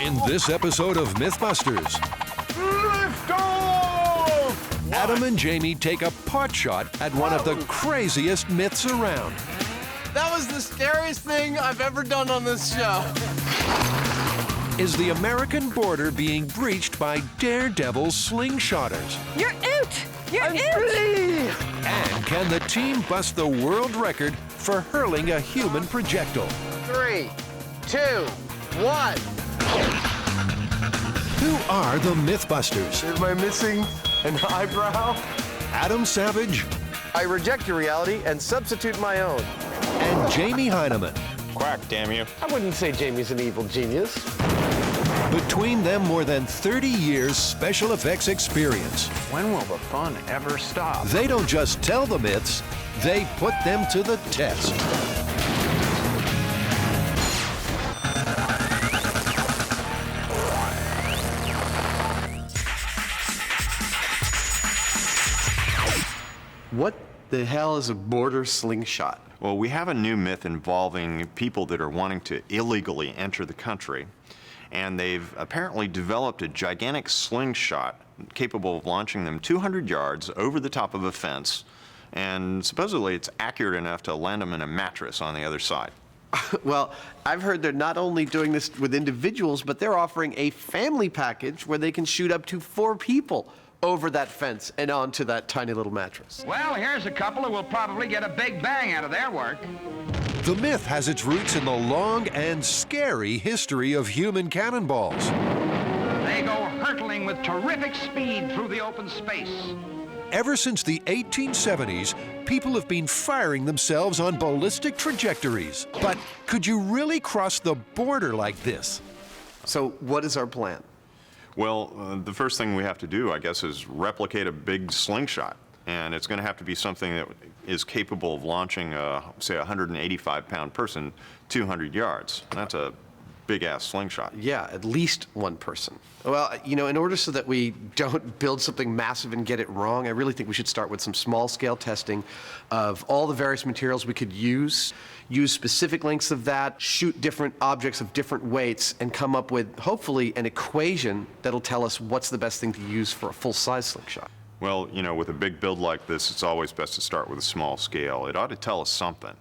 In this episode of Mythbusters, Lift off! Adam and Jamie take a pot shot at one of the craziest myths around. That was the scariest thing I've ever done on this show. Is the American border being breached by daredevil slingshotters? You're out! You're I'm out! free! And can the team bust the world record for hurling a human projectile? 3, 2, 1. Who are the Mythbusters? Am I missing an eyebrow? Adam Savage I reject your reality and substitute my own. and Jamie Hyneman. Quack, damn you. I wouldn't say Jamie's an evil genius. Between them, more than 30 years special effects experience. When will the fun ever stop? They don't just tell the myths, they put them to the test. What the hell is a border slingshot? Well, we have a new myth involving people that are wanting to illegally enter the country, and they've apparently developed a gigantic slingshot capable of launching them 200 yards over the top of a fence, and supposedly it's accurate enough to land them in a mattress on the other side. Well, I've heard they're not only doing this with individuals, but they're offering a family package where they can shoot up to 4 people over that fence and onto that tiny little mattress. Well, here's a couple who will probably get a big bang out of their work. The myth has its roots in the long and scary history of human cannonballs. They go hurtling with terrific speed through the open space. Ever since the 1870s, people have been firing themselves on ballistic trajectories. But could you really cross the border like this? So what is our plan? Well, the first thing we have to do, I guess, is replicate a big slingshot. And it's going to have to be something that is capable of launching, say, a 185-pound person 200 yards. That's a big-ass slingshot. Yeah, at least one person. Well, you know, in order so that we don't build something massive and get it wrong, I really think we should start with some small-scale testing of all the various materials we could use specific lengths of that, shoot different objects of different weights, and come up with, hopefully, an equation that'll tell us what's the best thing to use for a full-size slingshot. Well, you know, with a big build like this, it's always best to start with a small scale. It ought to tell us something.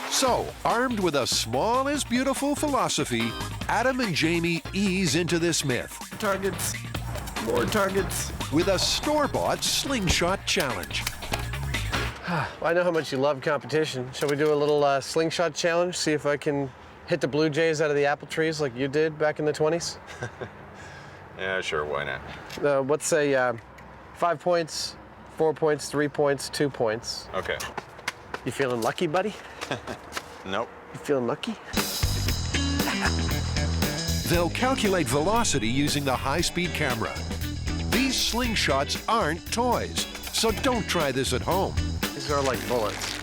So, armed with a small is beautiful philosophy, Adam and Jamie ease into this myth Targets. More targets. with a store-bought slingshot challenge. I know how much you love competition. Shall we do a little slingshot challenge? See if I can hit the blue jays out of the apple trees like you did back in the 20s? Yeah, sure, why not? Let's say 5 points, 4 points, 3 points, 2 points. Okay. You feeling lucky, buddy? Nope. You feeling lucky? They'll calculate velocity using the high-speed camera. These slingshots aren't toys, so don't try this at home. These are like bullets.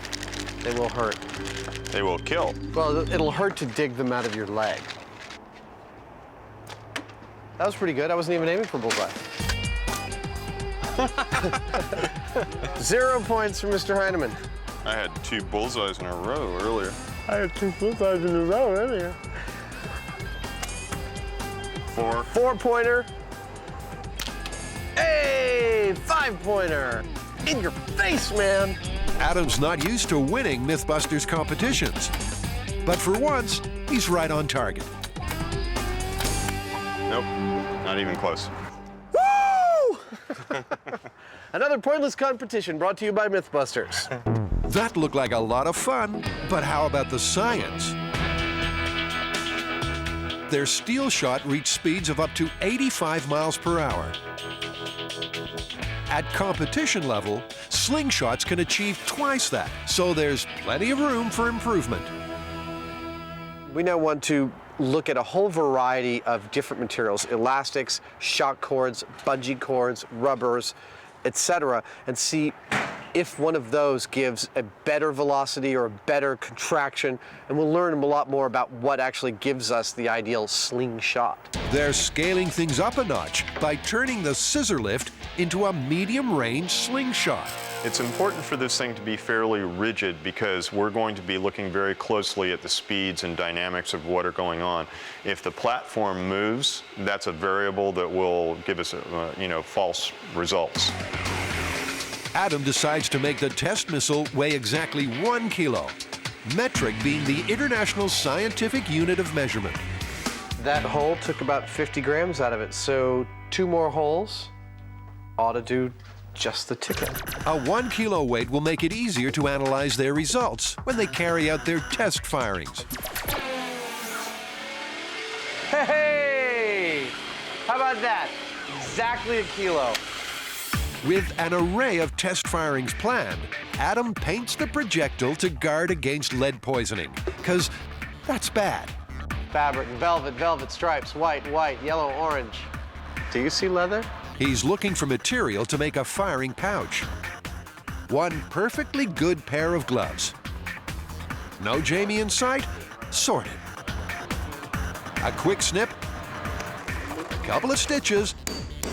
They will hurt. They will kill. Well, it'll hurt to dig them out of your leg. That was pretty good. I wasn't even aiming for bullseye. 0 points for Mr. Hyneman. I had 2 bullseyes in a row earlier. I had 2 bullseyes in a row earlier. 4. 4-pointer. Hey, 5-pointer. In your face, man. Adam's not used to winning Mythbusters competitions. But for once, he's right on target. Nope, not even close. Woo! Another pointless competition brought to you by Mythbusters. That looked like a lot of fun, but how about the science? Their steel shot reached speeds of up to 85 miles per hour. At competition level, slingshots can achieve twice that, so there's plenty of room for improvement. We now want to look at a whole variety of different materials, elastics, shock cords, bungee cords, rubbers, etc., and see if one of those gives a better velocity or a better contraction, and we'll learn a lot more about what actually gives us the ideal slingshot. They're scaling things up a notch by turning the scissor lift into a medium-range slingshot. It's important for this thing to be fairly rigid because we're going to be looking very closely at the speeds and dynamics of what are going on. If the platform moves, that's a variable that will give us, false results. Adam decides to make the test missile weigh exactly 1 kilo, metric being the international scientific unit of measurement. That hole took about 50 grams out of it, so 2 more holes ought to do just the ticket. A 1 kilo weight will make it easier to analyze their results when they carry out their test firings. Hey! How about that? Exactly a kilo. With an array of test firings planned, Adam paints the projectile to guard against lead poisoning, because that's bad. Fabric, velvet, velvet stripes, white, white, yellow, orange. Do you see leather? He's looking for material to make a firing pouch. One perfectly good pair of gloves. No Jamie in sight? Sorted. A quick snip, a couple of stitches,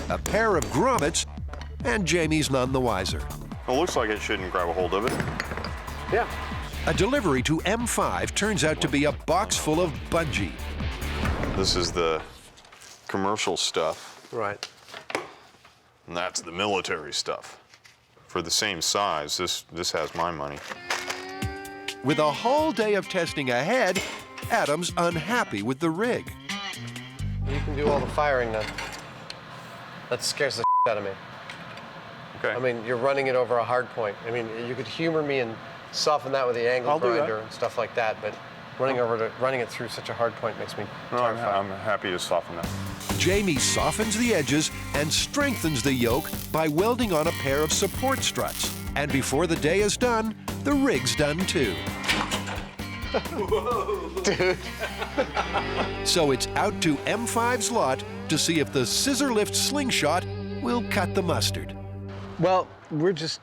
a pair of grommets, and Jamie's none the wiser. It looks like it shouldn't grab a hold of it. Yeah. A delivery to M5 turns out to be a box full of bungee. This is the commercial stuff, Right. and that's the military stuff. For the same size, this has my money. With a whole day of testing ahead, Adam's unhappy with the rig. You can do all the firing then. That scares the out of me. Okay. I mean, you're running it over a hard point. I mean, you could humor me and soften that with the angle I'll do that. grinder and stuff like that, but running it through such a hard point makes me terrified. I'm happy to soften that. Jamie softens the edges and strengthens the yoke by welding on a pair of support struts. And before the day is done, the rig's done too. Dude. So it's out to M5's lot to see if the scissor lift slingshot will cut the mustard. Well, we're just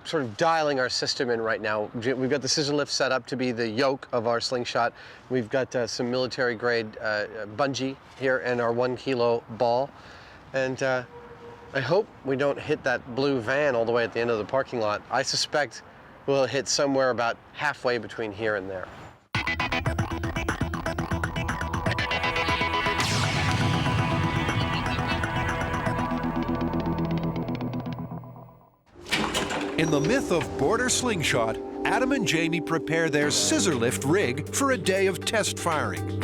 sort of dialing our system in right now. We've got the scissor lift set up to be the yoke of our slingshot. We've got some military grade bungee here and our 1 kilo ball. And I hope we don't hit that blue van all the way at the end of the parking lot. I suspect we'll hit somewhere about halfway between here and there. In the myth of border slingshot, Adam and Jamie prepare their scissor lift rig for a day of test firing.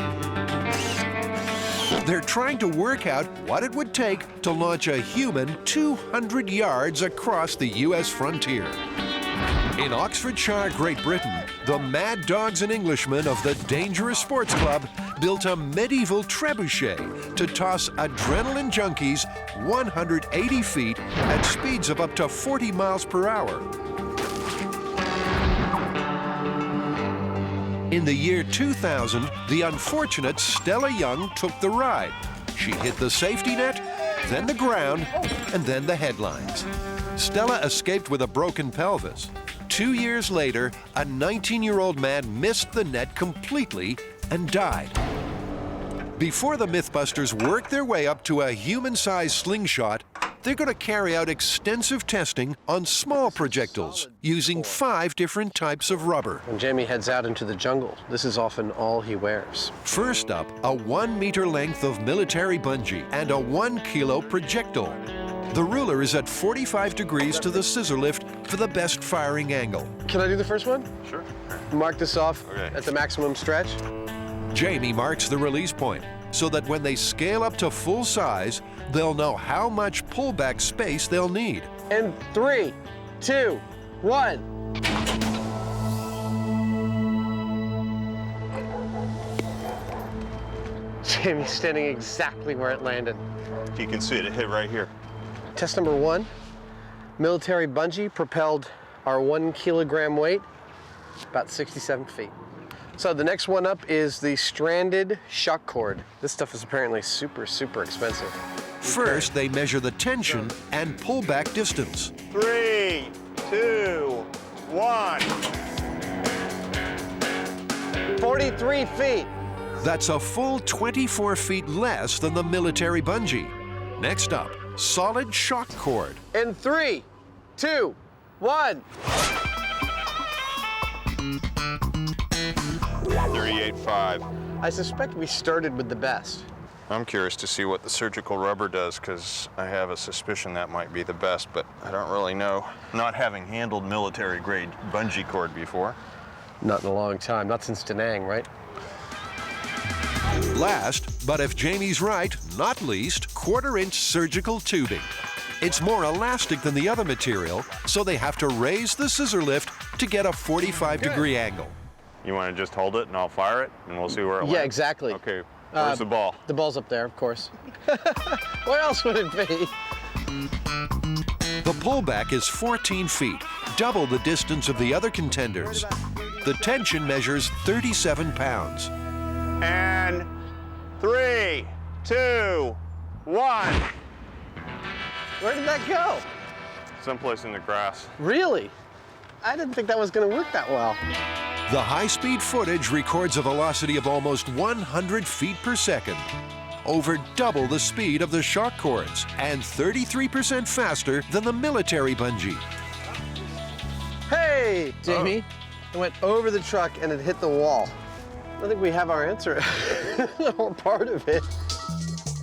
They're trying to work out what it would take to launch a human 200 yards across the U.S. frontier. In Oxfordshire, Great Britain, the Mad Dogs and Englishmen of the Dangerous Sports Club built a medieval trebuchet to toss adrenaline junkies 180 feet at speeds of up to 40 miles per hour. In the year 2000, the unfortunate Stella Young took the ride. She hit the safety net, then the ground, and then the headlines. Stella escaped with a broken pelvis. 2 years later, a 19-year-old man missed the net completely and died. Before the Mythbusters work their way up to a human-sized slingshot, they're going to carry out extensive testing on small projectiles using 5 different types of rubber. When Jamie heads out into the jungle, this is often all he wears. First up, a 1 meter length of military bungee and a 1 kilo projectile. The ruler is at 45 degrees to the scissor lift for the best firing angle. Can I do the first one? Sure. Mark this off Okay. at the maximum stretch. Jamie marks the release point so that when they scale up to full size, they'll know how much pullback space they'll need. And 3, 2, 1. Jamie's standing exactly where it landed. If you can see it, it hit right here. Test number 1, military bungee propelled our 1 kilogram weight about 67 feet. So the next one up is the stranded shock cord. This stuff is apparently super, super expensive. First, they measure the tension and pullback distance. 3, 2, 1. 43 feet. That's a full 24 feet less than the military bungee. Next up, solid shock cord. In 3, 2, 1. 38.5. I suspect we started with the best. I'm curious to see what the surgical rubber does, because I have a suspicion that might be the best, but I don't really know. Not having handled military-grade bungee cord before. Not in a long time, not since Da Nang, right? Last, but if Jamie's right, not least, 1/4-inch surgical tubing. It's more elastic than the other material, so they have to raise the scissor lift to get a 45-degree angle. You want to just hold it and I'll fire it and we'll see where it lands? Yeah, exactly. Okay, where's the ball? The ball's up there, of course. Where else would it be? The pullback is 14 feet, double the distance of the other contenders. The tension measures 37 pounds. And 3, 2, 1. Where did that go? Someplace in the grass. Really? I didn't think that was going to work that well. The high-speed footage records a velocity of almost 100 feet per second, over double the speed of the shock cords, and 33% faster than the military bungee. Hey, Jamie. It went over the truck and it hit the wall. I think we have our answer, or part of it.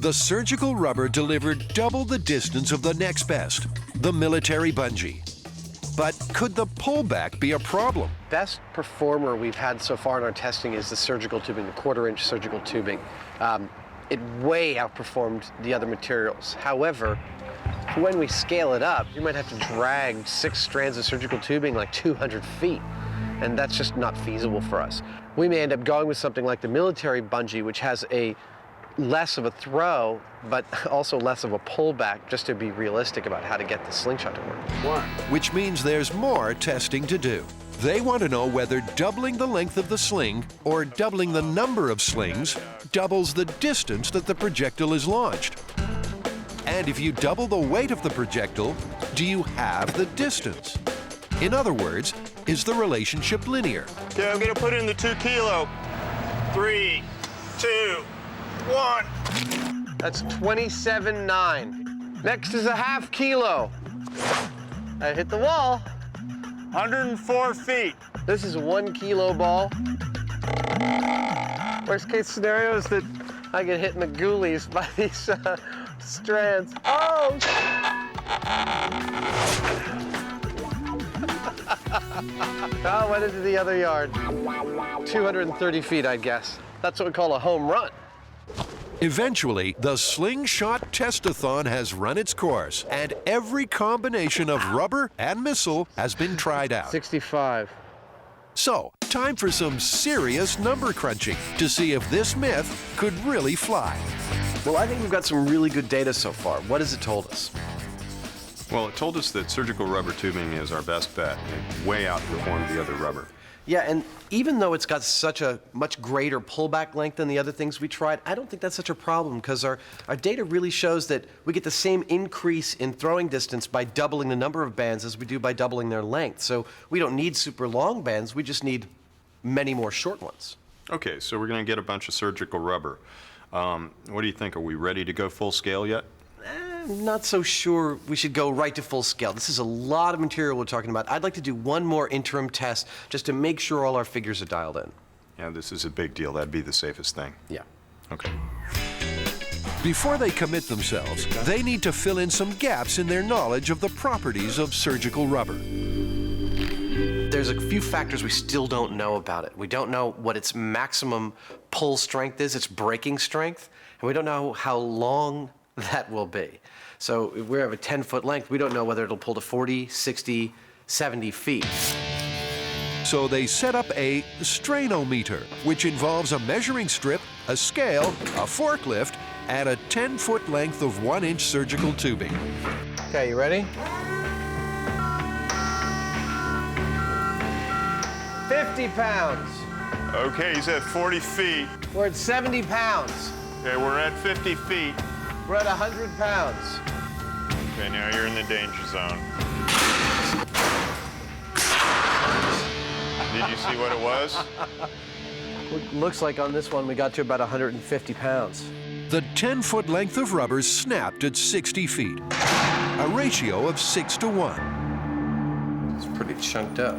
The surgical rubber delivered double the distance of the next best, the military bungee. But could the pullback be a problem? Best performer we've had so far in our testing is the surgical tubing, the 1/4-inch surgical tubing. It way outperformed the other materials. However, when we scale it up, you might have to drag 6 strands of surgical tubing like 200 feet, and that's just not feasible for us. We may end up going with something like the military bungee, which has a less of a throw, but also less of a pullback, just to be realistic about how to get the slingshot to work. Which means there's more testing to do. They want to know whether doubling the length of the sling or doubling the number of slings doubles the distance that the projectile is launched. And if you double the weight of the projectile, do you have the distance? In other words, is the relationship linear? Okay, I'm gonna put in the 2 kilo. 3, 2, 1. That's 27.9. Next is a ½ kilo. I hit the wall. 104 feet. This is a 1 kilo ball. Worst case scenario is that I get hit in the ghoulies by these strands. Oh! Oh, went into the other yard. 230 feet, I'd guess. That's what we call a home run. Eventually, the Slingshot Testathon has run its course, and every combination of rubber and missile has been tried out. 65. So, time for some serious number crunching to see if this myth could really fly. Well, I think we've got some really good data so far. What has it told us? Well, it told us that surgical rubber tubing is our best bet. It way outperformed the other rubber. Yeah, and even though it's got such a much greater pullback length than the other things we tried, I don't think that's such a problem, because our data really shows that we get the same increase in throwing distance by doubling the number of bands as we do by doubling their length. So we don't need super long bands, we just need many more short ones. Okay, so we're going to get a bunch of surgical rubber. What do you think? Are we ready to go full scale yet? I'm not so sure we should go right to full scale. This is a lot of material we're talking about. I'd like to do one more interim test just to make sure all our figures are dialed in. Yeah, this is a big deal. That'd be the safest thing. Yeah. Okay. Before they commit themselves, they need to fill in some gaps in their knowledge of the properties of surgical rubber. There's a few factors we still don't know about it. We don't know what its maximum pull strength is, its breaking strength, and we don't know how long that will be. So if we have a 10-foot length, we don't know whether it'll pull to 40, 60, 70 feet. So they set up a strainometer, which involves a measuring strip, a scale, a forklift, and a 10-foot length of 1-inch surgical tubing. Okay, you ready? 50 pounds. Okay, he's at 40 feet. We're at 70 pounds. Okay, we're at 50 feet. We're at 100 pounds. Okay, now you're in the danger zone. Did you see what it was? Looks like on this one we got to about 150 pounds. The 10-foot length of rubber snapped at 60 feet, a ratio of 6 to 1. It's pretty chunked up.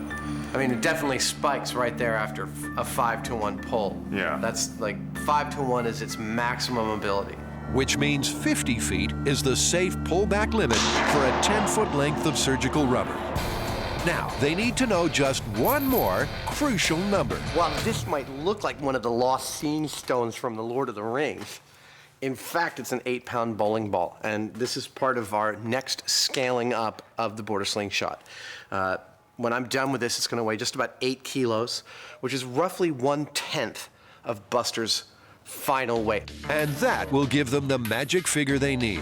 I mean, it definitely spikes right there after a 5 to 1 pull. Yeah. That's like 5 to 1 is its maximum ability. Which means 50 feet is the safe pullback limit for a 10-foot length of surgical rubber. Now, they need to know just one more crucial number. Well, this might look like one of the lost scene stones from The Lord of the Rings. In fact, it's an 8-pound bowling ball, and this is part of our next scaling up of the border slingshot. When I'm done with this, it's going to weigh just about 8 kilos, which is roughly 1/10 of Buster's final weight. And that will give them the magic figure they need.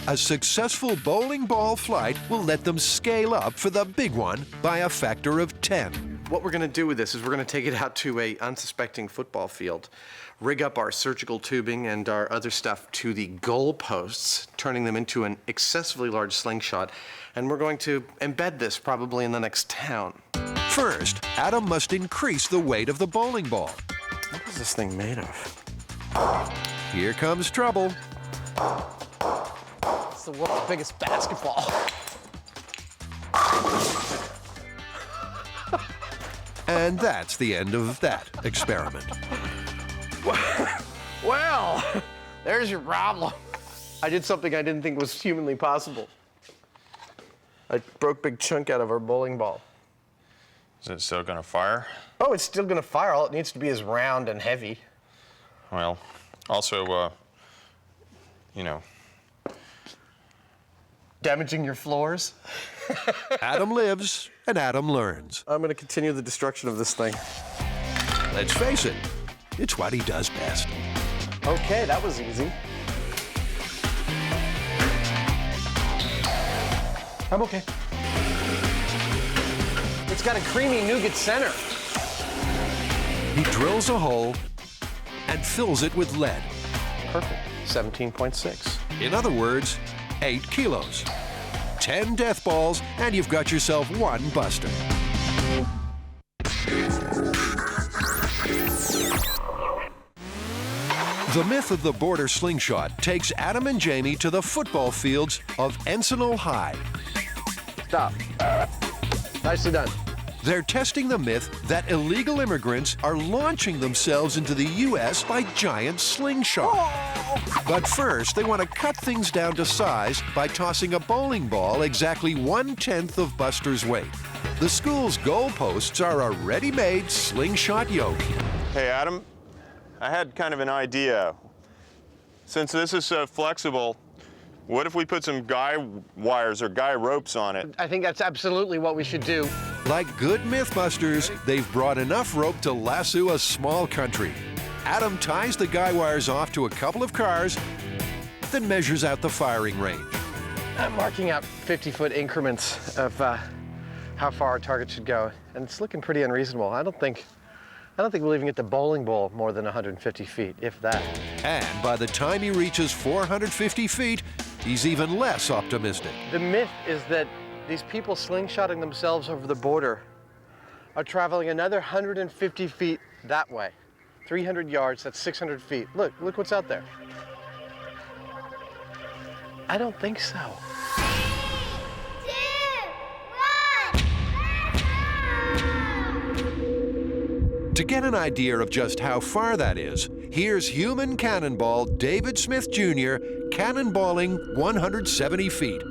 A successful bowling ball flight will let them scale up for the big one by a factor of 10. What we're going to do with this is we're going to take it out to a unsuspecting football field, rig up our surgical tubing and our other stuff to the goal posts, turning them into an excessively large slingshot, and we're going to embed this probably in the next town. First, Adam must increase the weight of the bowling ball. What is this thing made of? Here comes trouble. It's the world's biggest basketball. And that's the end of that experiment. Well, there's your problem. I did something I didn't think was humanly possible. I broke a big chunk out of our bowling ball. Is it still gonna fire? Oh, it's still gonna fire. All it needs to be is round and heavy. Well, also, you know. Damaging your floors? Adam lives and Adam learns. I'm gonna continue the destruction of this thing. Let's face it, it's what he does best. Okay, that was easy. I'm okay. It's got a creamy nougat center. He drills a hole and fills it with lead. Perfect. 17.6. In other words, 8 kilos. 10 death balls, and you've got yourself one Buster. The myth of the border slingshot takes Adam and Jamie to the football fields of Encinal High. Stop. Nicely done. They're testing the myth that illegal immigrants are launching themselves into the U.S. by giant slingshot. But first, they want to cut things down to size by tossing a bowling ball exactly 1/10 of Buster's weight. The school's goalposts are a ready-made slingshot yoke. Hey, Adam, I had kind of an idea. Since this is so flexible, what if we put some guy wires or guy ropes on it? I think that's absolutely what we should do. Like good Mythbusters, they've brought enough rope to lasso a small country. Adam ties the guy wires off to a couple of cars, then measures out the firing range. I'm marking out 50-foot increments of how far our target should go, and it's looking pretty unreasonable. I don't think we'll even get the bowling ball more than 150 feet, if that. And by the time he reaches 450 feet, he's even less optimistic. The myth is that these people slingshotting themselves over the border are traveling another 150 feet that way. 300 yards, that's 600 feet. Look what's out there. I don't think so. 3, 2, 1. To get an idea of just how far that is, here's human cannonball David Smith Jr. cannonballing 170 feet.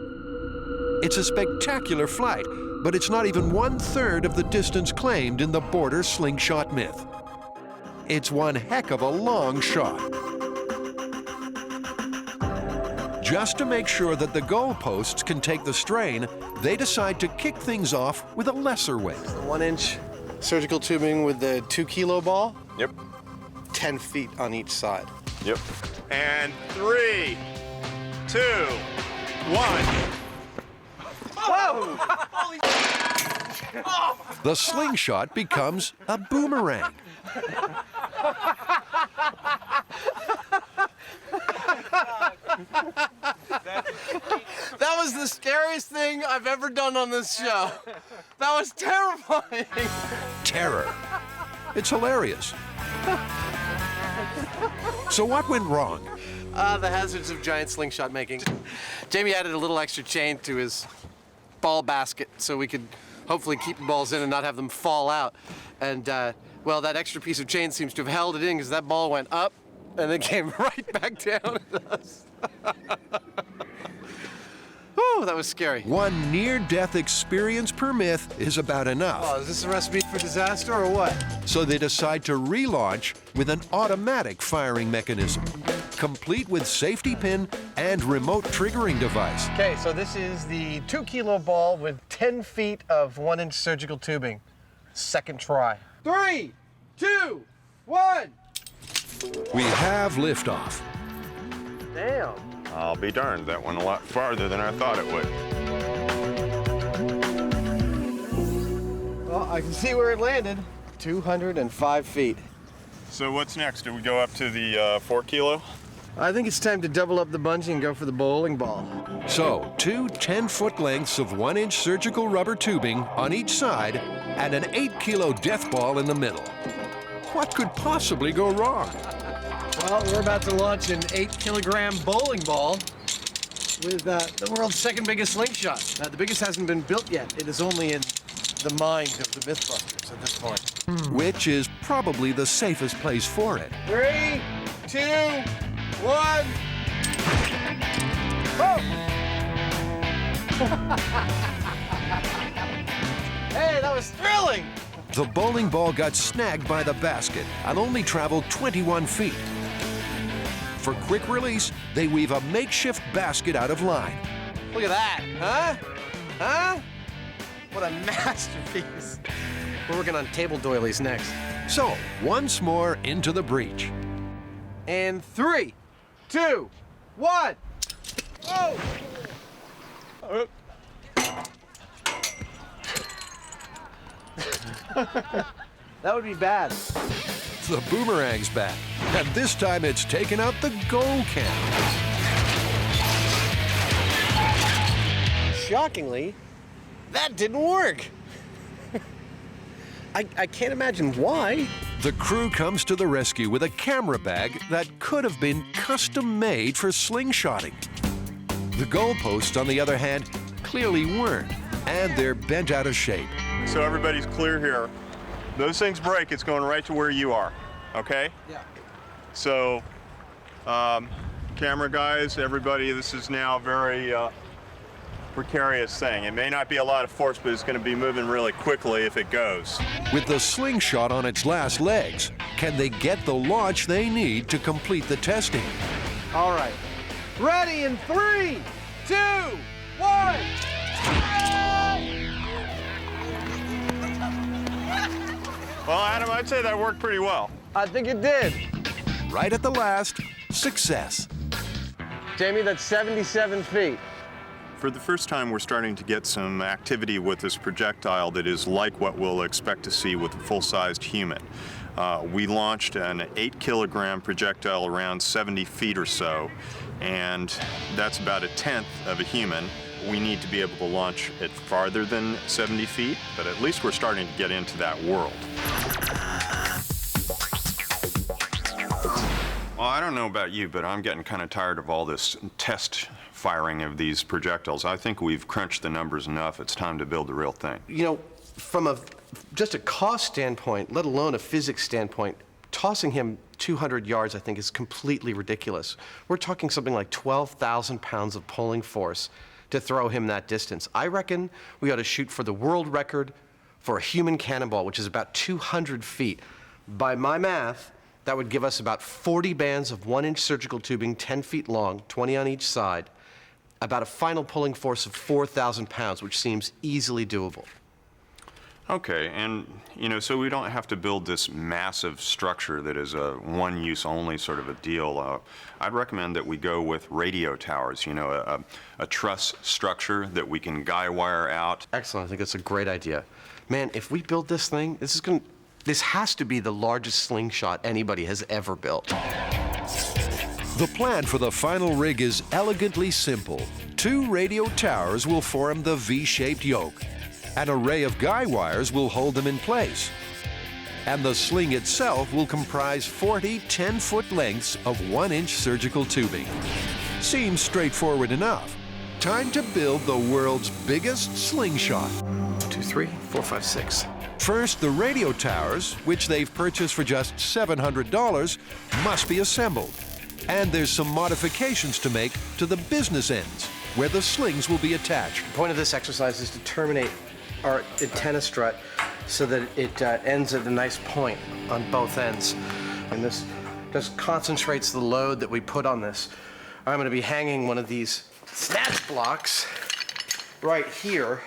It's a spectacular flight, but it's not even 1/3 of the distance claimed in the border slingshot myth. It's one heck of a long shot. Just to make sure that the goalposts can take the strain, they decide to kick things off with a lesser weight. 1-inch surgical tubing with the 2-kilo ball, Yep. 10 feet on each side. Yep. And 3, 2, 1. The slingshot becomes a boomerang. That was the scariest thing I've ever done on this show. That was terrifying. Terror. It's hilarious. So what went wrong? The hazards of giant slingshot making. Jamie added a little extra chain to his ball basket so we could hopefully keep the balls in and not have them fall out. And, well, that extra piece of chain seems to have held it in because that ball went up and then came right back down at us. Whew, that was scary. One near-death experience per myth is about enough. Oh, is this a recipe for disaster or what? So they decide to relaunch with an automatic firing mechanism, complete with safety pin and remote triggering device. Okay, so this is the 2-kilo ball with 10 feet of 1-inch surgical tubing. Second try. 3, 2, 1. We have liftoff. Damn. I'll be darned, that went a lot farther than I thought it would. Well, I can see where it landed. 205 feet. So what's next? Do we go up to the 4 kilo? I think it's time to double up the bungee and go for the bowling ball. So, 2 10-foot lengths of 1-inch surgical rubber tubing on each side and an 8-kilo death ball in the middle. What could possibly go wrong? Well, we're about to launch an 8-kilogram bowling ball with the world's second biggest slingshot. The biggest hasn't been built yet. It is only in the mind of the Mythbusters at this point. Which is probably the safest place for it. 3, 2, 1. Oh! Hey, that was thrilling! The bowling ball got snagged by the basket and only traveled 21 feet. For quick release, they weave a makeshift basket out of line. Look at that, huh? Huh? What a masterpiece. We're working on table doilies next. So, once more into the breach. And 3, 2, 1. Whoa! That would be bad. The boomerang's back, and this time it's taken out the goal can. Shockingly, that didn't work. I can't imagine why. The crew comes to the rescue with a camera bag that could have been custom-made for slingshotting. The goalposts, on the other hand, clearly weren't, and they're bent out of shape. So everybody's clear here. Those things break, it's going right to where you are, okay? Yeah. So, camera guys, everybody, this is now a very precarious thing. It may not be a lot of force, but it's going to be moving really quickly if it goes. With the slingshot on its last legs, can they get the launch they need to complete the testing? All right. Ready in 3, 2, 1. Well, Adam, I'd say that worked pretty well. I think it did. Right at the last, success. Jamie, that's 77 feet. For the first time, we're starting to get some activity with this projectile that is like what we'll expect to see with a full-sized human. We launched an 8-kilogram projectile around 70 feet or so, and that's about a tenth of a human. We need to be able to launch it farther than 70 feet, but at least we're starting to get into that world. Well, I don't know about you, but I'm getting kind of tired of all this test firing of these projectiles. I think we've crunched the numbers enough. It's time to build the real thing. You know, from just a cost standpoint, let alone a physics standpoint, tossing him 200 yards, I think, is completely ridiculous. We're talking something like 12,000 pounds of pulling force to throw him that distance. I reckon we ought to shoot for the world record for a human cannonball, which is about 200 feet. By my math, that would give us about 40 bands of 1-inch surgical tubing, 10 feet long, 20 on each side, about a final pulling force of 4,000 pounds, which seems easily doable. Okay, and you know, so we don't have to build this massive structure that is a one-use only sort of a deal. I'd recommend that we go with radio towers, you know, a truss structure that we can guy wire out. Excellent, I think that's a great idea. Man, if we build this thing, this has to be the largest slingshot anybody has ever built. The plan for the final rig is elegantly simple. 2 radio towers will form the V-shaped yoke. An array of guy wires will hold them in place. And the sling itself will comprise 40 10-foot lengths of 1-inch surgical tubing. Seems straightforward enough. Time to build the world's biggest slingshot. 2, 3, 4, 5, 6. First, the radio towers, which they've purchased for just $700, must be assembled. And there's some modifications to make to the business ends, where the slings will be attached. The point of this exercise is to terminate our antenna strut so that it ends at a nice point on both ends. And this just concentrates the load that we put on this. I'm going to be hanging one of these snatch blocks right here,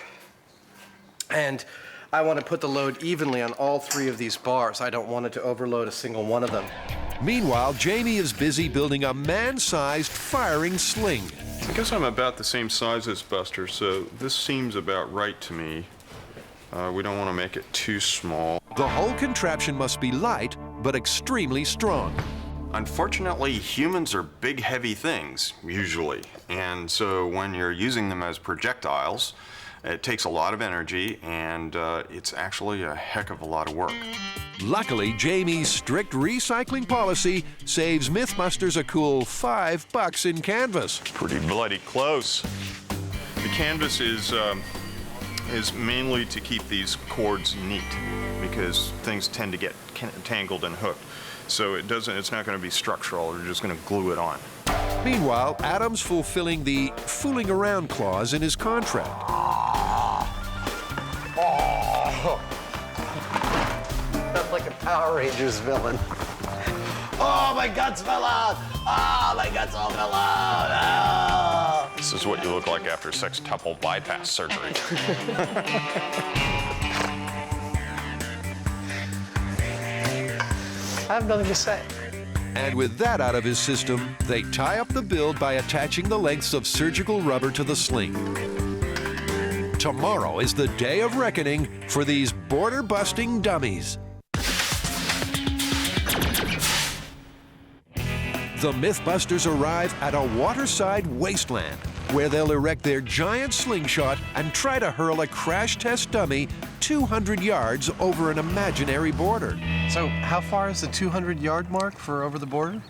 and I want to put the load evenly on all 3 of these bars. I don't want it to overload a single one of them. Meanwhile, Jamie is busy building a man-sized firing sling. I guess I'm about the same size as Buster, so this seems about right to me. We don't want to make it too small. The whole contraption must be light, but extremely strong. Unfortunately, humans are big, heavy things, usually. And so when you're using them as projectiles, it takes a lot of energy, and it's actually a heck of a lot of work. Luckily, Jamie's strict recycling policy saves Mythbusters a cool $5 in canvas. Pretty bloody close. The canvas is mainly to keep these cords neat, because things tend to get tangled and hooked. So it's not going to be structural. We're just going to glue it on. Meanwhile, Adam's fulfilling the fooling around clause in his contract. That's like a Power Rangers villain. Oh, my guts fell out! Oh, my guts all fell out! Oh. This is what you look like after sextuple bypass surgery. I have nothing to say. And with that out of his system, they tie up the build by attaching the lengths of surgical rubber to the sling. Tomorrow is the day of reckoning for these border-busting dummies. The Mythbusters arrive at a waterside wasteland where they'll erect their giant slingshot and try to hurl a crash test dummy 200 yards over an imaginary border. So how far is the 200-yard mark for over the border?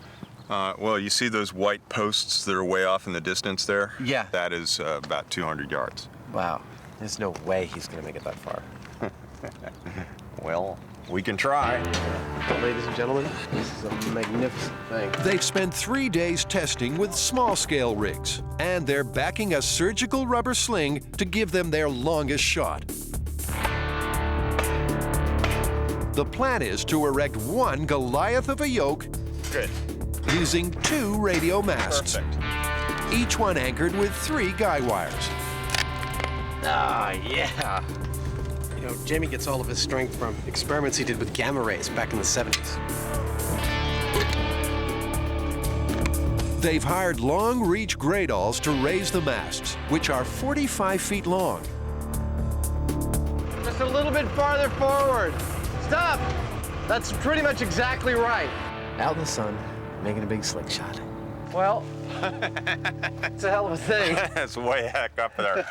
Well, you see those white posts that are way off in the distance there? Yeah. That is about 200 yards. Wow. There's no way he's going to make it that far. Well, we can try. Ladies and gentlemen, this is a magnificent thing. They've spent 3 days testing with small-scale rigs, and they're backing a surgical rubber sling to give them their longest shot. The plan is to erect one Goliath of a yoke Good. using 2 radio masts, Perfect. each one anchored with 3 guy wires. Ah, yeah. You know, Jamie gets all of his strength from experiments he did with gamma rays back in the 70s. They've hired long-reach gradals to raise the masts, which are 45 feet long. Just a little bit farther forward. Stop! That's pretty much exactly right. Out in the sun, making a big slingshot. Well, it's a hell of a thing. That's way heck up there.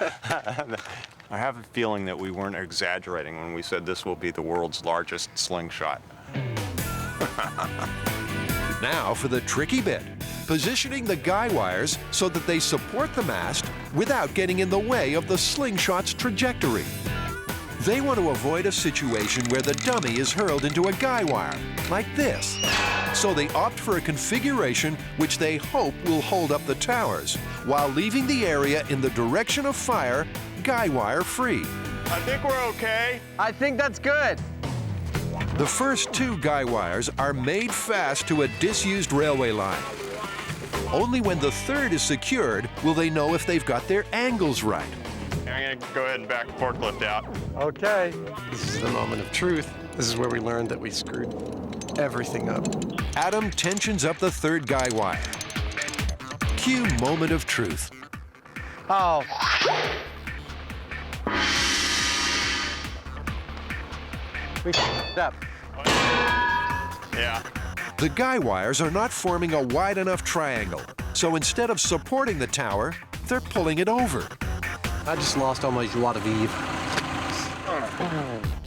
I have a feeling that we weren't exaggerating when we said this will be the world's largest slingshot. Now for the tricky bit, positioning the guy wires so that they support the mast without getting in the way of the slingshot's trajectory. They want to avoid a situation where the dummy is hurled into a guy wire, like this. So they opt for a configuration which they hope will hold up the towers, while leaving the area in the direction of fire guy wire free. I think we're okay. I think that's good. The first 2 guy wires are made fast to a disused railway line. Only when the 3rd is secured will they know if they've got their angles right. I'm gonna go ahead and back the forklift out. Okay. This is the moment of truth. This is where we learned that we screwed everything up. Adam tensions up the 3rd guy wire. Cue moment of truth. Oh. We f***ed up. Yeah. The guy wires are not forming a wide enough triangle, so instead of supporting the tower, they're pulling it over. I just lost all my joie de vivre.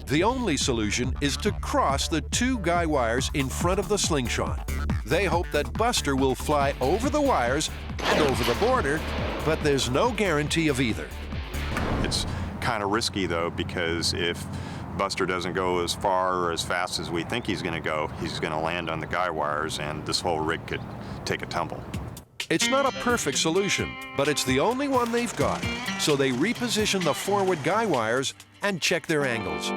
The only solution is to cross the two guy wires in front of the Slingshot. They hope that Buster will fly over the wires and over the border, but there's no guarantee of either. It's kind of risky, though, because if Buster doesn't go as far or as fast as we think he's going to go, he's going to land on the guy wires, and this whole rig could take a tumble. It's not a perfect solution, but it's the only one they've got. So they reposition the forward guy wires and check their angles.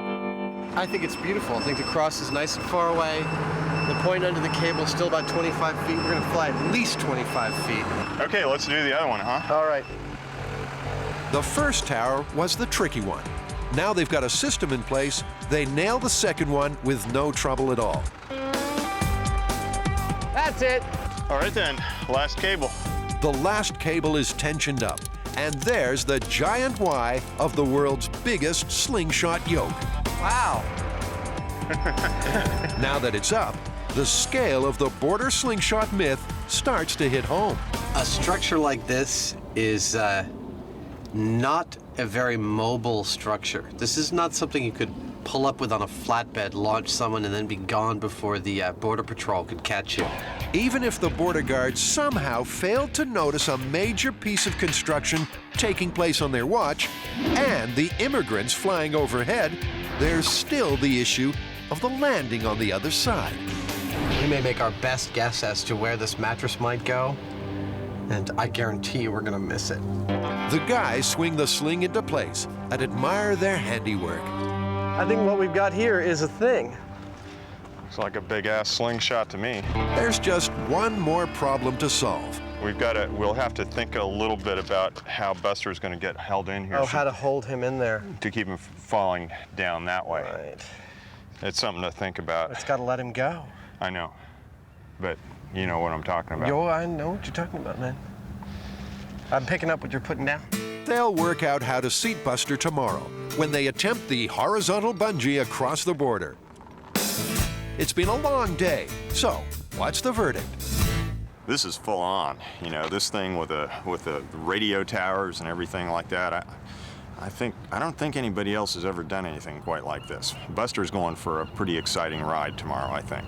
I think it's beautiful. I think the cross is nice and far away. The point under the cable is still about 25 feet. We're gonna fly at least 25 feet. Okay, let's do the other one, huh? All right. The first tower was the tricky one. Now they've got a system in place. They nail the second one with no trouble at all. That's it. All right then, last cable. The last cable is tensioned up, and there's the giant Y of the world's biggest slingshot yoke. Wow. Now that it's up, the scale of the border slingshot myth starts to hit home. A structure like this is not a very mobile structure. This is not something you could pull up with on a flatbed, launch someone, and then be gone before the Border Patrol could catch you. Even if the border guards somehow failed to notice a major piece of construction taking place on their watch, and the immigrants flying overhead, there's still the issue of the landing on the other side. We may make our best guess as to where this mattress might go, and I guarantee you we're gonna miss it. The guys swing the sling into place and admire their handiwork. I think what we've got here is a thing. Looks like a big-ass slingshot to me. There's just one more problem to solve. We'll have to think a little bit about how Buster's going to get held in here. Oh, how to hold him in there. To keep him falling down that way. Right. It's something to think about. It's gotta let him go. I know, but you know what I'm talking about. Yo, I know what you're talking about, man. I'm picking up what you're putting down. They'll work out how to seat Buster tomorrow when they attempt the horizontal bungee across the border. It's been a long day, so what's the verdict? This is full on. You know, this thing with the radio towers and everything like that. I don't think anybody else has ever done anything quite like this. Buster's going for a pretty exciting ride tomorrow, I think.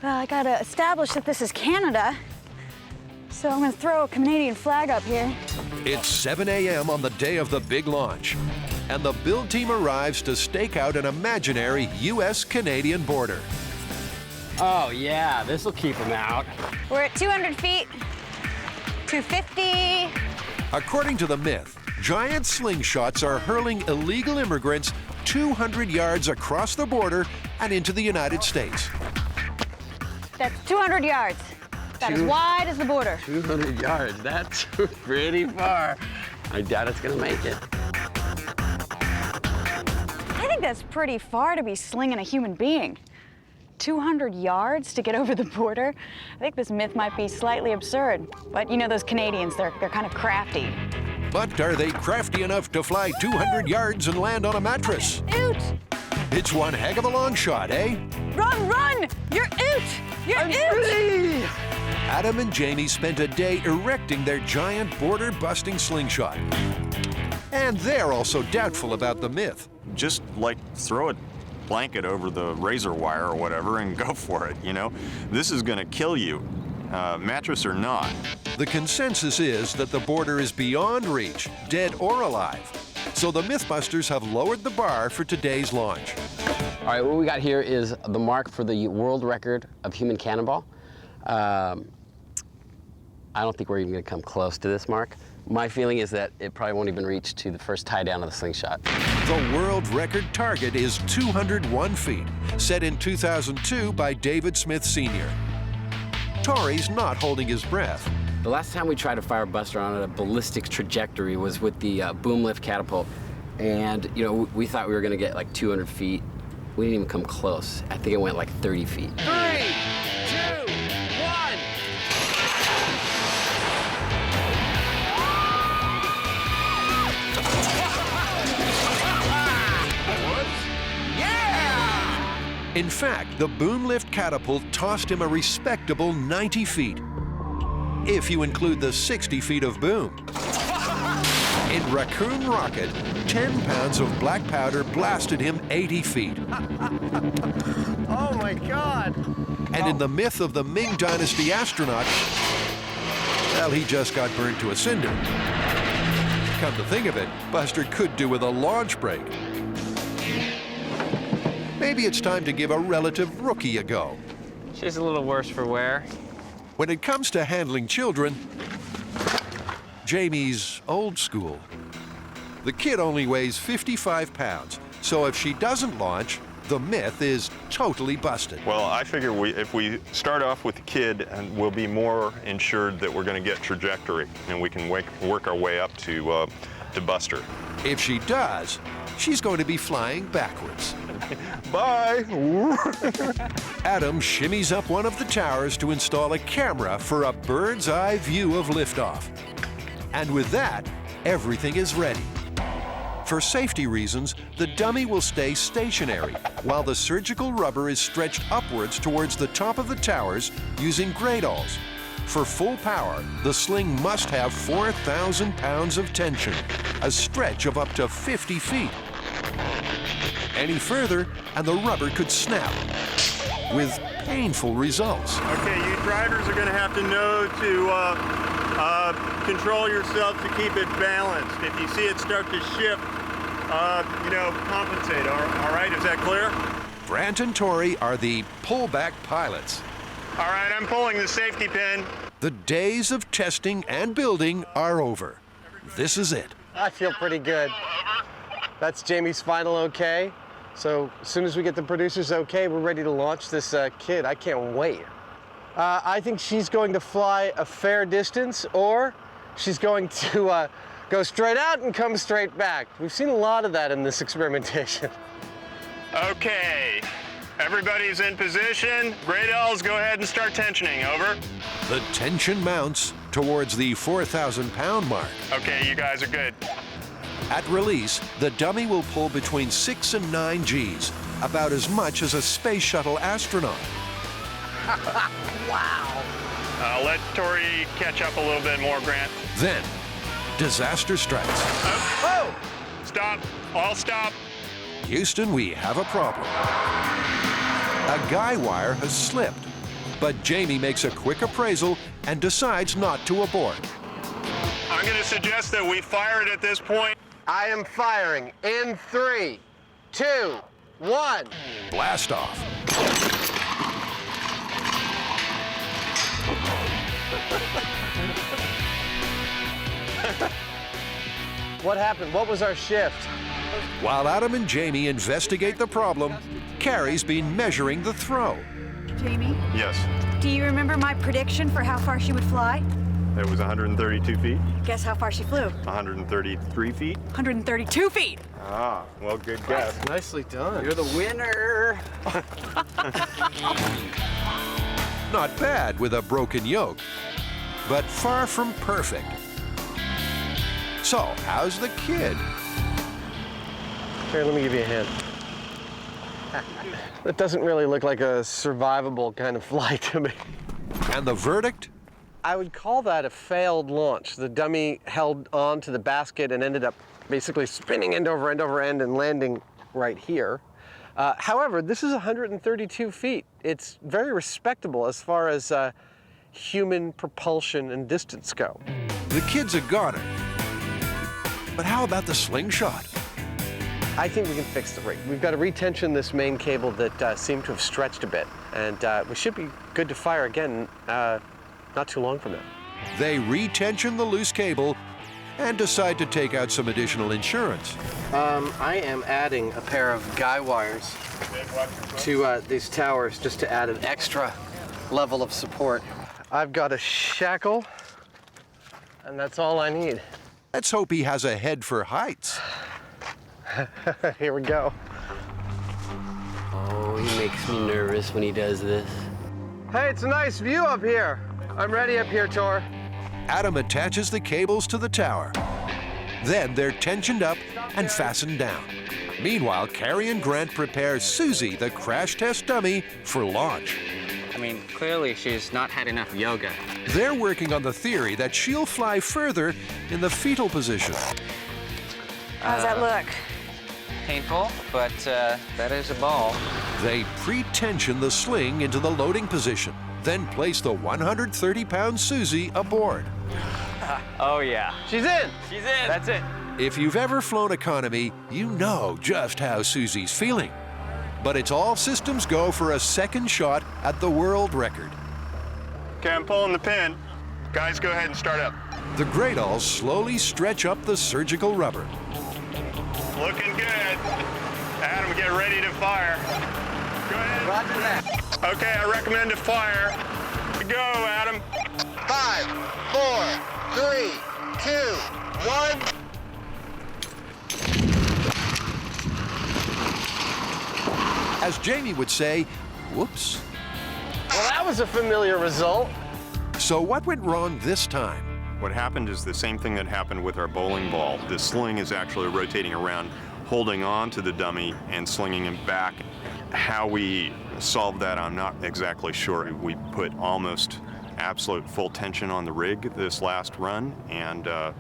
Well, I gotta establish that this is Canada, so I'm gonna throw a Canadian flag up here. It's 7 a.m. on the day of the big launch, and the build team arrives to stake out an imaginary U.S.-Canadian border. Oh, yeah, this'll keep them out. We're at 200 feet, 250. According to the myth, giant slingshots are hurling illegal immigrants 200 yards across the border and into the United States. That's 200 yards. About as wide as the border. 200 yards, that's pretty far. I doubt it's gonna make it. I think that's pretty far to be slinging a human being. 200 yards to get over the border? I think this myth might be slightly absurd. But you know those Canadians, they're kind of crafty. But are they crafty enough to fly 200 yards and land on a mattress? Oot! It's one heck of a long shot, eh? Run, run! You're oot! You're oot! Adam and Jamie spent a day erecting their giant border-busting slingshot. And they're also doubtful about the myth. Just like throw a blanket over the razor wire or whatever and go for it, you know? This is gonna kill you, mattress or not. The consensus is that the border is beyond reach, dead or alive. So the Mythbusters have lowered the bar for today's launch. All right, what we got here is the mark for the world record of human cannonball. I don't think we're even gonna come close to this mark. My feeling is that it probably won't even reach to the first tie down of the slingshot. The world record target is 201 feet, set in 2002 by David Smith Sr. Tori's not holding his breath. The last time we tried to fire Buster on a ballistic trajectory was with the boom lift catapult. And, you know, we thought we were gonna get like 200 feet. We didn't even come close. I think it went like 30 feet. 3, 2, 1. In fact, the boom lift catapult tossed him a respectable 90 feet. if you include the 60 feet of boom. In Raccoon Rocket, 10 pounds of black powder blasted him 80 feet. Oh my God! And in the myth of the Ming Dynasty astronaut, well, he just got burned to a cinder. Come to think of it, Buster could do with a launch break. Maybe it's time to give a relative rookie a go. She's a little worse for wear. When it comes to handling children, Jamie's old school. The kid only weighs 55 pounds, so if she doesn't launch, the myth is totally busted. Well, I figure if we start off with the kid, and we'll be more ensured that we're going to get trajectory, and we can work our way up to Buster. If she does, she's going to be flying backwards. Bye! Adam shimmies up one of the towers to install a camera for a bird's eye view of liftoff. And with that, everything is ready. For safety reasons, the dummy will stay stationary while the surgical rubber is stretched upwards towards the top of the towers using gradles. For full power, the sling must have 4,000 pounds of tension, a stretch of up to 50 feet. Any further, and the rubber could snap, with painful results. Okay, you drivers are going to have to know to control yourself to keep it balanced. If you see it start to shift, compensate. All right, is that clear? Brant and Tori are the pullback pilots. All right, I'm pulling the safety pin. The days of testing and building are over. This is it. I feel pretty good. That's Jamie's final okay. So as soon as we get the producers okay, we're ready to launch this kid. I can't wait. I think she's going to fly a fair distance, or she's going to go straight out and come straight back. We've seen a lot of that in this experimentation. Okay, everybody's in position. Gradles, go ahead and start tensioning, over. The tension mounts towards the 4,000-pound mark. Okay, you guys are good. At release, the dummy will pull between 6 and 9 Gs, about as much as a space shuttle astronaut. Wow. Let Tori catch up a little bit more, Grant. Then, disaster strikes. Oh! Stop. All stop. Houston, we have a problem. A guy wire has slipped, but Jamie makes a quick appraisal and decides not to abort. I'm going to suggest that we fire it at this point. I am firing in 3, 2, 1. Blast off. What happened? What was our shift? While Adam and Jamie investigate the problem, Carrie's been measuring the throw. Jamie, Yes. do you remember my prediction for how far she would fly? It was 132 feet. Guess how far she flew? 133 feet. 132 feet. Ah, well, good guess. Nicely done. You're the winner. Not bad with a broken yoke, but far from perfect. So, how's the kid? Here, let me give you a hand. That doesn't really look like a survivable kind of flight to me. And the verdict? I would call that a failed launch. The dummy held on to the basket and ended up basically spinning end over end and landing right here. However, this is 132 feet. It's very respectable as far as human propulsion and distance go. The kid's a goner. But how about the slingshot? I think we can fix the rig. We've got to retension this main cable that seemed to have stretched a bit, and we should be good to fire again not too long from now. They retension the loose cable and decide to take out some additional insurance. I am adding a pair of guy wires to these towers just to add an extra level of support. I've got a shackle, and that's all I need. Let's hope he has a head for heights. Here we go. Oh, he makes me nervous when he does this. Hey, it's a nice view up here. I'm ready up here, Tor. Adam attaches the cables to the tower. Then they're tensioned up and fastened down. Meanwhile, Carrie and Grant prepare Susie, the crash test dummy, for launch. I mean, clearly she's not had enough yoga. They're working on the theory that she'll fly further in the fetal position. How's that look? Painful, but that is a ball. They pre-tension the sling into the loading position, then place the 130-pound Susie aboard. Oh, yeah. She's in. She's in. That's it. If you've ever flown economy, you know just how Susie's feeling. But it's all systems go for a second shot at the world record. Okay, I'm pulling the pin. Guys, go ahead and start up. The Greydalls slowly stretch up the surgical rubber. Looking good. Adam, get ready to fire. Go ahead. Roger that. Okay, I recommend to fire. Go, Adam. 5, 4, 3, 2, 1. As Jamie would say, whoops. Well, that was a familiar result. So what went wrong this time? What happened is the same thing that happened with our bowling ball. The sling is actually rotating around, holding on to the dummy and slinging him back. How we solved that, I'm not exactly sure. We put almost absolute full tension on the rig this last run, and the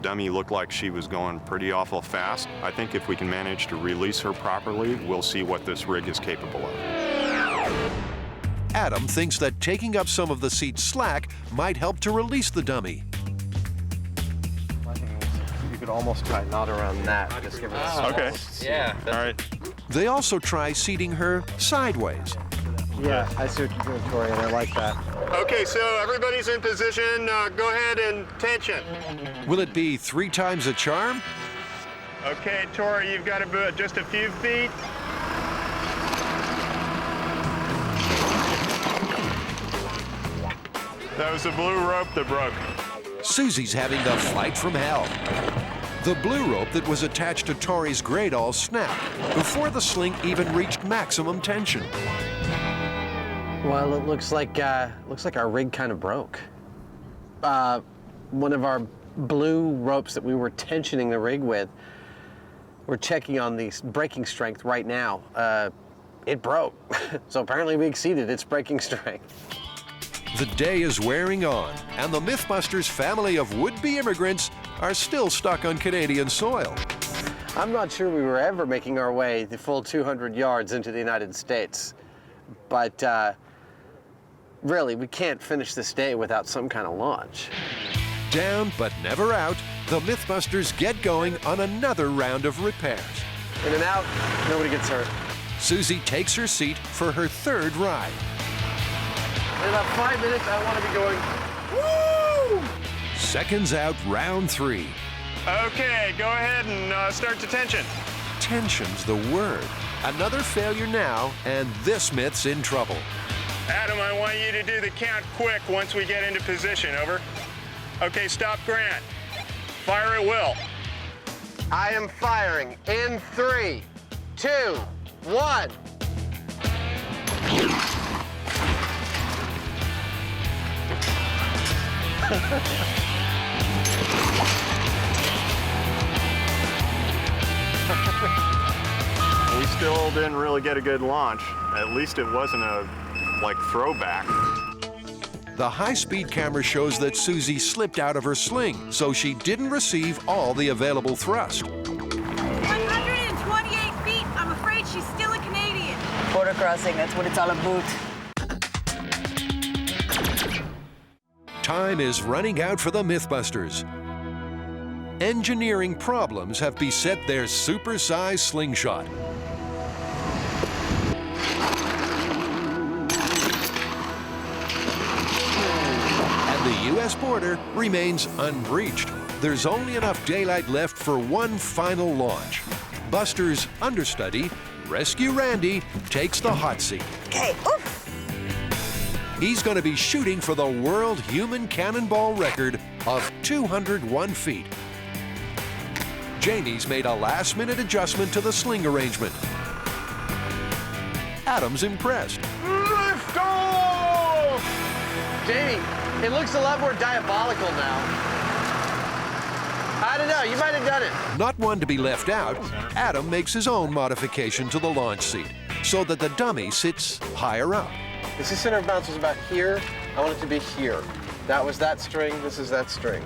dummy looked like she was going pretty awful fast. I think if we can manage to release her properly, we'll see what this rig is capable of. Adam thinks that taking up some of the seat's slack might help to release the dummy. I think you could almost tie a knot around that. Just give it a Okay. Yeah. All right. They also try seating her sideways. Yeah, I see what you're doing, Tori, and I like that. Okay, so everybody's in position. Go ahead and tension. Will it be 3 times a charm? Okay, Tori, you've got just a few feet. That was the blue rope that broke. Susie's having the flight from hell. The blue rope that was attached to Tori's Greydall snapped before the sling even reached maximum tension. Well, it looks like our rig kind of broke. One of our blue ropes that we were tensioning the rig with, we're checking on the breaking strength right now. It broke. So apparently we exceeded its breaking strength. The day is wearing on, and the Mythbusters family of would-be immigrants are still stuck on Canadian soil. I'm not sure we were ever making our way the full 200 yards into the United States, but really, we can't finish this day without some kind of launch. Down but never out, the Mythbusters get going on another round of repairs. In and out, nobody gets hurt. Susie takes her seat for her 3rd ride. In about 5 minutes, I want to be going, woo! Seconds out, round 3. Okay, go ahead and start to tension. Tension's the word. Another failure now, and this Myth's in trouble. Adam, I want you to do the count quick once we get into position, over. Okay, stop Grant. Fire at will. I am firing in 3, 2, 1. We still didn't really get a good launch. At least it wasn't a, throwback. The high-speed camera shows that Susie slipped out of her sling, so she didn't receive all the available thrust. 128 feet. I'm afraid she's still a Canadian. Border crossing, that's what it's all about. Time is running out for the Mythbusters. Engineering problems have beset their super-sized slingshot. And the U.S. border remains unbreached. There's only enough daylight left for one final launch. Buster's understudy, Rescue Randy, takes the hot seat. Okay, oops. He's going to be shooting for the world human cannonball record of 201 feet. Jamie's made a last-minute adjustment to the sling arrangement. Adam's impressed. Lift off! Jamie, it looks a lot more diabolical now. I don't know, you might have done it. Not one to be left out, Adam makes his own modification to the launch seat. so that the dummy sits higher up. This is center of balance was about here. I want it to be here. That was that string, this is that string.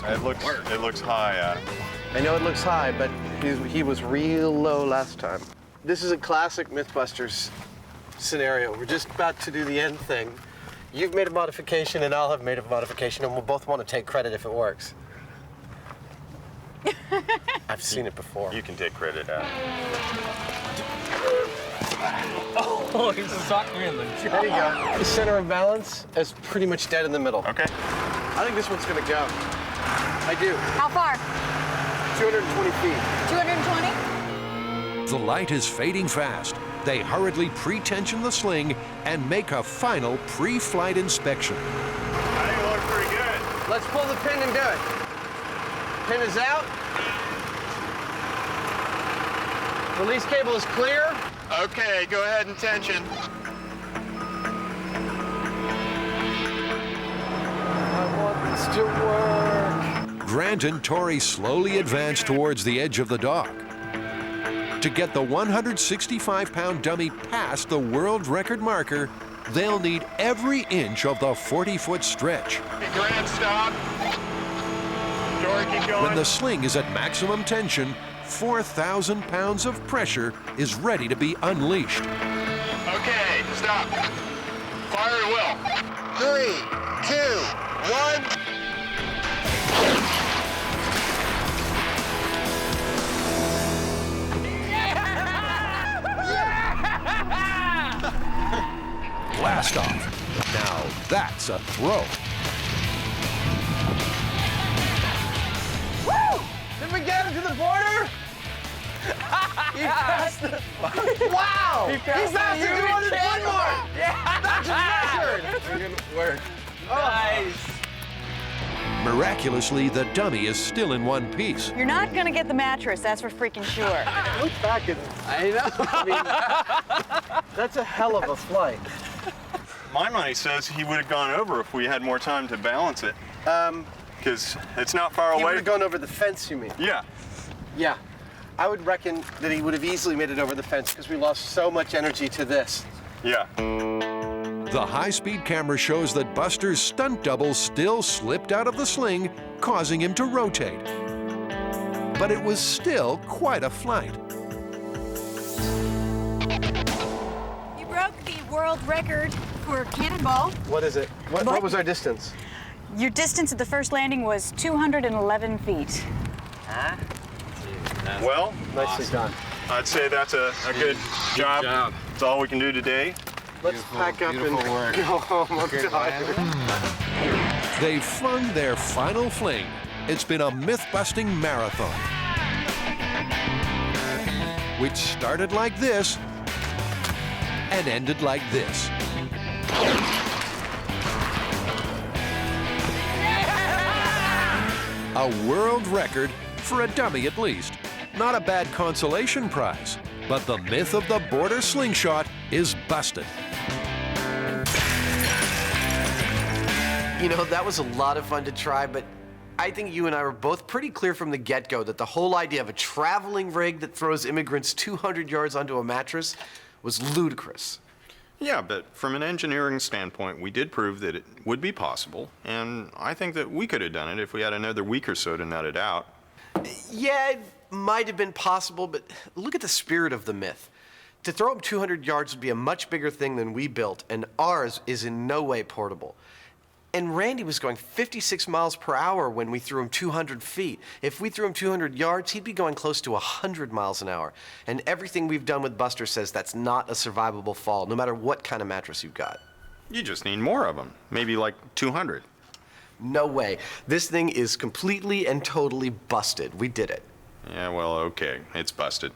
It looks high, Adam. I know it looks high, but he was real low last time. This is a classic Mythbusters scenario. We're just about to do the end thing. You've made a modification and I'll have made a modification, and we'll both want to take credit if it works. I've seen it before. You can take credit, Adam. Oh, he sucked me in the jaw. There you go. The center of balance is pretty much dead in the middle. Okay. I think this one's gonna go. I do. How far? 220 feet. 220? The light is fading fast. They hurriedly pre-tension the sling and make a final pre-flight inspection. I think it looks pretty good. Let's pull the pin and do it. Pin is out. Release cable is clear. Okay, go ahead and tension. I want this to work. Grant and Tori slowly advance towards the edge of the dock. To get the 165-pound dummy past the world record marker, they'll need every inch of the 40-foot stretch. Hey, Grant, stop. Tori, keep going. When the sling is at maximum tension, 4,000 pounds of pressure is ready to be unleashed. Okay, stop. Fire at will. 3, 2, 1. Blast off. Now that's a throw. Woo! Did we get him to the border? He passed the... Wow! He passed the 200-foot mark! Yeah! That's a record! It's gonna work. Nice. Miraculously, the dummy is still in one piece. You're not gonna get the mattress, that's for freaking sure. Look back at... I know. I mean, that's a hell of a flight. My money says he would have gone over if we had more time to balance it. Because it's not far He would away. have gone over the fence, you mean? Yeah. Yeah. I would reckon that he would have easily made it over the fence because we lost so much energy to this. Yeah. The high-speed camera shows that Buster's stunt double still slipped out of the sling, causing him to rotate. But it was still quite a flight. You broke the world record for cannonball. What is it? What was our distance? Your distance at the first landing was 211 feet. Well, Nicely done. I'd say that's a good job. That's all we can do today. Let's pack up and go home. I'm tired. They flung their final fling. It's been a myth-busting marathon, which started like this and ended like this. A world record for a dummy at least. Not a bad consolation prize, but the myth of the border slingshot is busted. You know, that was a lot of fun to try, but I think you and I were both pretty clear from the get-go that the whole idea of a traveling rig that throws immigrants 200 yards onto a mattress was ludicrous. Yeah, but from an engineering standpoint, we did prove that it would be possible, and I think that we could have done it if we had another week or so to nut it out. Yeah, it might have been possible, but look at the spirit of the myth. To throw them 200 yards would be a much bigger thing than we built, and ours is in no way portable. And Randy was going 56 miles per hour when we threw him 200 feet. If we threw him 200 yards, he'd be going close to 100 miles an hour. And everything we've done with Buster says that's not a survivable fall, no matter what kind of mattress you've got. You just need more of them, maybe like 200. No way. This thing is completely and totally busted. We did it. Yeah, well, okay, it's busted.